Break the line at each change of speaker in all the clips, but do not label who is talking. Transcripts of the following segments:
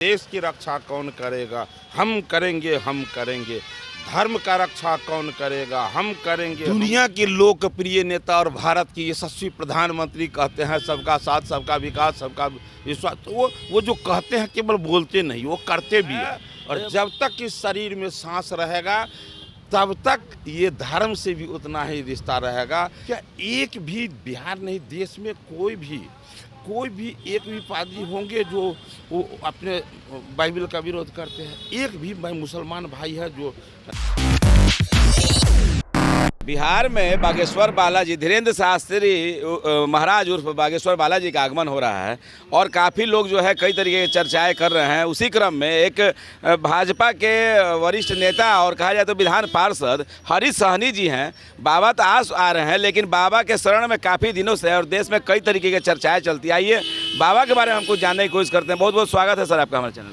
देश की रक्षा कौन करेगा? हम करेंगे, हम करेंगे। धर्म का रक्षा कौन करेगा? हम करेंगे। दुनिया के लोकप्रिय नेता और भारत के यशस्वी प्रधानमंत्री कहते हैं सबका साथ, सबका विकास, सबका विश्वास। तो वो जो कहते हैं केवल बोलते नहीं, वो करते भी है। और जब तक इस शरीर में सांस रहेगा तब तक ये धर्म से भी उतना ही रिश्ता रहेगा। क्या एक भी बिहार नहीं, देश में कोई भी एक भी पादरी होंगे जो वो अपने बाइबल का विरोध करते हैं? एक भी मुसलमान भाई है जो
बिहार में बागेश्वर बालाजी धीरेन्द्र शास्त्री महाराज उर्फ बागेश्वर बालाजी का आगमन हो रहा है और काफ़ी लोग जो है कई तरीके की चर्चाएं कर रहे हैं। उसी क्रम में एक भाजपा के वरिष्ठ नेता और कहा जाए तो विधान पार्षद हरीश सहनी जी हैं। बाबा तो आज आ रहे हैं, लेकिन बाबा के शरण में काफ़ी दिनों से और देश में कई तरीके की चर्चाएँ चलती है। आइए बाबा के बारे में हम कुछ जानने की कोशिश करते हैं। बहुत बहुत स्वागत है सर आपका हमारे चैनल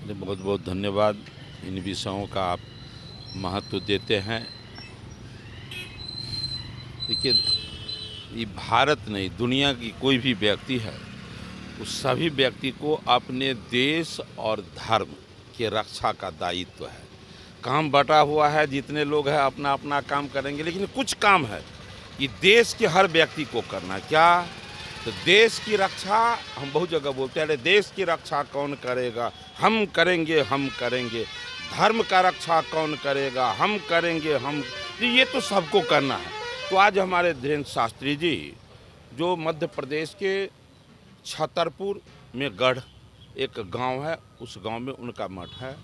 में।
बहुत बहुत धन्यवाद। इन विषयों का आप महत्व देते हैं। देखिए, ये भारत नहीं, दुनिया की कोई भी व्यक्ति है, उस सभी व्यक्ति को अपने देश और धर्म के रक्षा का दायित्व है। काम बटा हुआ है, जितने लोग हैं अपना अपना काम करेंगे, लेकिन कुछ काम है कि देश के हर व्यक्ति को करना। क्या? तो देश की रक्षा हम बहुत जगह बोलते हैं, अरे देश की रक्षा कौन करेगा? हम करेंगे, हम करेंगे। धर्म का रक्षा कौन करेगा? हम करेंगे, हम। ये तो सबको करना है। तो आज हमारे धीरेन्द्र शास्त्री जी जो मध्य प्रदेश के छतरपुर में गढ़ एक गांव है, उस गांव में उनका मठ है,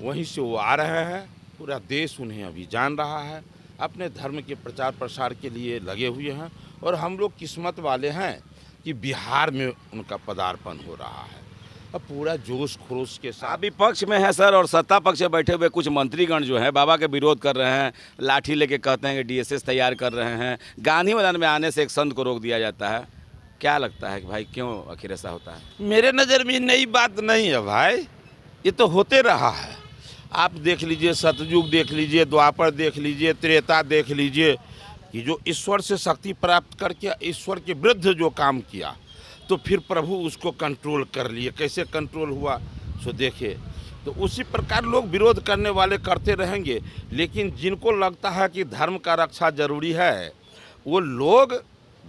वहीं से वो आ रहे हैं। पूरा देश उन्हें अभी जान रहा है, अपने धर्म के प्रचार प्रसार के लिए लगे हुए हैं। और हम लोग किस्मत वाले हैं कि बिहार में उनका पदार्पण हो रहा है। अब पूरा जोश खरोश के साथ
विपक्ष में है सर, और सत्ता पक्ष में बैठे हुए कुछ मंत्रीगण जो हैं बाबा के विरोध कर रहे हैं, लाठी लेके कहते हैं कि डीएसएस तैयार कर रहे हैं। गांधी मैदान में आने से एक संत को रोक दिया जाता है। क्या लगता है कि भाई क्यों आखिर ऐसा होता है?
मेरे नज़र में नई बात नहीं है भाई, ये तो होते रहा है। आप देख लीजिए, सतयुग देख लीजिए, द्वापर देख लीजिए, त्रेता देख लीजिए, कि जो ईश्वर से शक्ति प्राप्त करके ईश्वर के विरुद्ध जो काम किया तो फिर प्रभु उसको कंट्रोल कर लिए। कैसे कंट्रोल हुआ सो देखिए। तो उसी प्रकार लोग विरोध करने वाले करते रहेंगे, लेकिन जिनको लगता है कि धर्म का रक्षा जरूरी है, वो लोग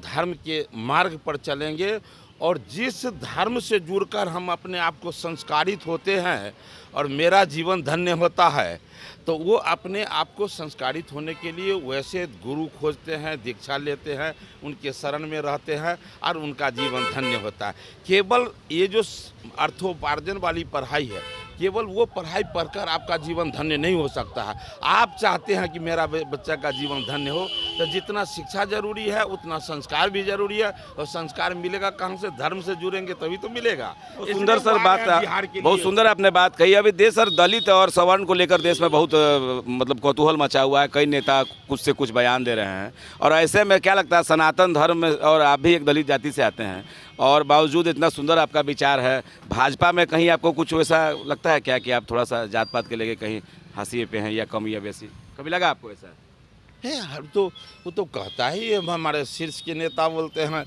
धर्म के मार्ग पर चलेंगे। और जिस धर्म से जुड़कर हम अपने आप को संस्कारित होते हैं और मेरा जीवन धन्य होता है, तो वो अपने आप को संस्कारित होने के लिए वैसे गुरु खोजते हैं, दीक्षा लेते हैं, उनके शरण में रहते हैं और उनका जीवन धन्य होता है। केवल ये जो अर्थोपार्जन वाली पढ़ाई है, केवल वो पढ़ाई पढ़कर आपका जीवन धन्य नहीं हो सकता है। आप चाहते हैं कि मेरा बच्चा का जीवन धन्य हो, तो जितना शिक्षा जरूरी है उतना संस्कार भी जरूरी है। और संस्कार मिलेगा कहाँ से? धर्म से जुड़ेंगे तभी तो मिलेगा।
सुंदर सर बात, बहुत सुंदर आपने बात कही। अभी देश सर दलित और सवर्ण को लेकर देश में बहुत मतलब कौतूहल मचा हुआ है। कई नेता कुछ से कुछ बयान दे रहे हैं, और ऐसे में क्या लगता है सनातन धर्म में, और आप भी एक दलित जाति से आते हैं, और बावजूद इतना सुंदर आपका विचार है, भाजपा में कहीं आपको कुछ वैसा लगता है क्या कि आप थोड़ा सा जात पात के लेके कहीं हाशिए पे हैं या कम या वैसी कभी लगा आपको ऐसा?
है हम तो वो तो कहता ही है। हमारे शीर्ष के नेता बोलते हैं,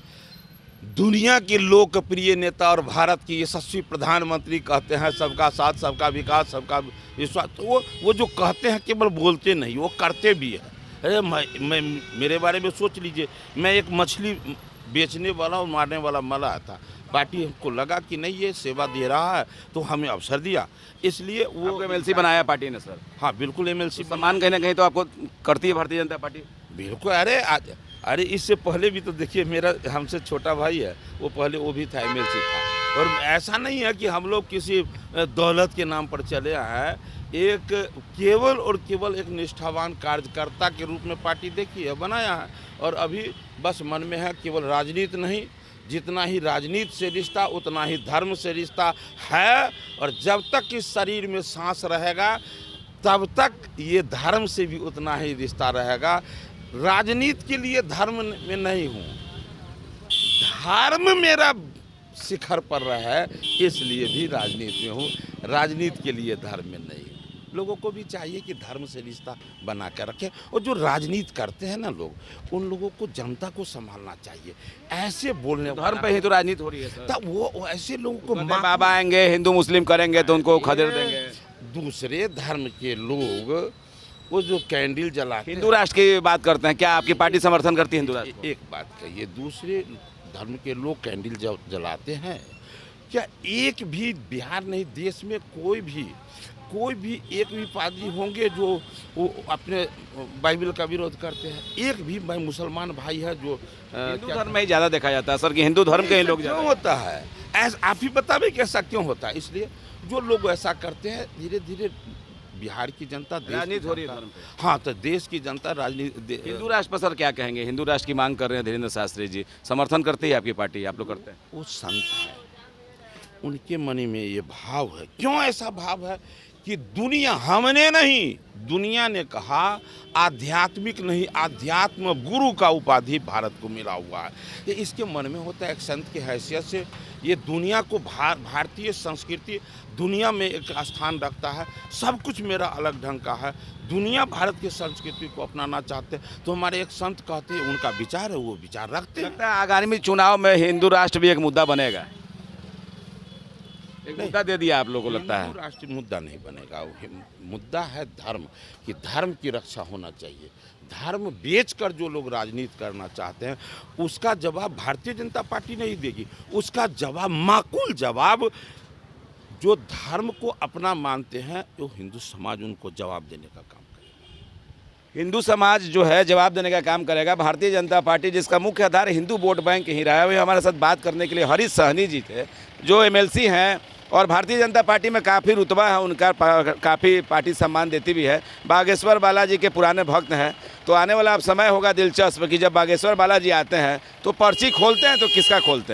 दुनिया के लोकप्रिय नेता और भारत के यशस्वी प्रधानमंत्री कहते हैं सबका साथ, सबका विकास, सबका विश्वास। तो वो जो कहते हैं केवल बोलते नहीं, वो करते भी है। अरे मैं मेरे बारे में सोच लीजिए, मैं एक मछली बेचने वाला और मारने वाला मल्लाह था। पार्टी हमको लगा कि नहीं ये सेवा दे रहा है, तो हमें अवसर दिया, इसलिए वो
एमएलसी बनाया पार्टी ने सर।
हाँ बिल्कुल, एमएलसी
सम्मान कहीं ना कहीं तो आपको करती है भारतीय जनता पार्टी।
बिल्कुल। अरे इससे पहले भी तो देखिए, मेरा हमसे छोटा भाई है, वो पहले वो भी था, एमएलसी था। और ऐसा नहीं है कि हम लोग किसी दौलत के नाम पर चले हैं। एक केवल और केवल एक निष्ठावान कार्यकर्ता के रूप में पार्टी देखी है, बनाया है। और अभी बस मन में है, केवल राजनीति नहीं, जितना ही राजनीति से रिश्ता उतना ही धर्म से रिश्ता है। और जब तक इस शरीर में सांस रहेगा तब तक ये धर्म से भी उतना ही रिश्ता रहेगा। राजनीति के लिए धर्म में नहीं हूँ, धर्म मेरा शिखर पर रहा है, इसलिए भी राजनीति में हूँ। राजनीति के लिए धर्म में नहीं हूँ। लोगों को भी चाहिए कि धर्म से रिश्ता बना कर रखें। और जो राजनीति करते हैं ना लोग, उन लोगों को जनता को संभालना चाहिए। ऐसे बोलने
धर्म पे ही तो राजनीति हो रही है सर।
तब वो ऐसे लोगों को
कहते हैं, बाबा आएंगे हिंदू मुस्लिम करेंगे तो उनको खदेड़ देंगे।
दूसरे धर्म के लोग वो जो कैंडल जलाते
हिंदू राष्ट्र की बात करते हैं, क्या आपकी पार्टी समर्थन करती है हिंदू राष्ट्र को?
एक बात कहिए, दूसरे धर्म के लोग कैंडल जलाते हैं क्या? एक भी बिहार नहीं, देश में कोई भी एक भी पादरी होंगे जो वो अपने बाइबल का विरोध करते हैं? एक भी भाई मुसलमान भाई है जो
हिंदू धर्म में ही ज़्यादा देखा जाता है सर, कि हिंदू धर्म के ही लोग
क्यों
ज़्यादा।
होता है ऐसा? आप ही बतावे कि ऐसा क्यों होता है? इसलिए जो लोग ऐसा करते हैं, धीरे धीरे बिहार की जनता, देश की
राजनीति हो रही है
जनता-
धर्म पे।
हाँ, तो देश की जनता राजनीति
हिंदू राष्ट्र पर सर क्या कहेंगे? हिंदू राष्ट्र की मांग कर रहे हैं धीरेन्द्र शास्त्री जी, समर्थन करती है आपकी पार्टी, आप लोग करते हैं?
वो संत है, उनके मन में ये भाव है। क्यों ऐसा भाव है कि दुनिया, हमने नहीं, दुनिया ने कहा आध्यात्मिक नहीं, आध्यात्म गुरु का उपाधि भारत को मिला हुआ है। ये इसके मन में होता है। एक संत की हैसियत से ये दुनिया को भारतीय संस्कृति दुनिया में एक स्थान रखता है। सब कुछ मेरा अलग ढंग का है, दुनिया भारत की संस्कृति को अपनाना चाहते हैं। तो हमारे एक संत कहते हैं, उनका विचार है, वो विचार रखते हैं।
लगता है आगामी चुनाव में हिंदू राष्ट्र भी एक मुद्दा बनेगा? एक मुद्दा दे दिया आप लोगों को लगता है?
हिंदू राष्ट्रीय मुद्दा नहीं बनेगा। वो मुद्दा है धर्म, कि धर्म की रक्षा होना चाहिए। धर्म बेचकर जो लोग राजनीति करना चाहते हैं, उसका जवाब भारतीय जनता पार्टी नहीं देगी। उसका जवाब, माकूल जवाब, जो धर्म को अपना मानते हैं, वो हिंदू समाज उनको जवाब देने का काम करेगा।
हिंदू समाज जो है जवाब देने का काम करेगा। भारतीय जनता पार्टी, जिसका मुख्य आधार हिंदू वोट बैंक ही रहा है, वही हमारे साथ बात करने के लिए हरीश सहनी जी थे, जो एमएलसी हैं और भारतीय जनता पार्टी में काफ़ी रुतबा है उनका, काफ़ी पार्टी सम्मान देती भी है। बागेश्वर बालाजी के पुराने भक्त हैं। तो आने वाला अब समय होगा दिलचस्प कि जब बागेश्वर बालाजी आते हैं तो पर्ची खोलते हैं तो किसका खोलते हैं।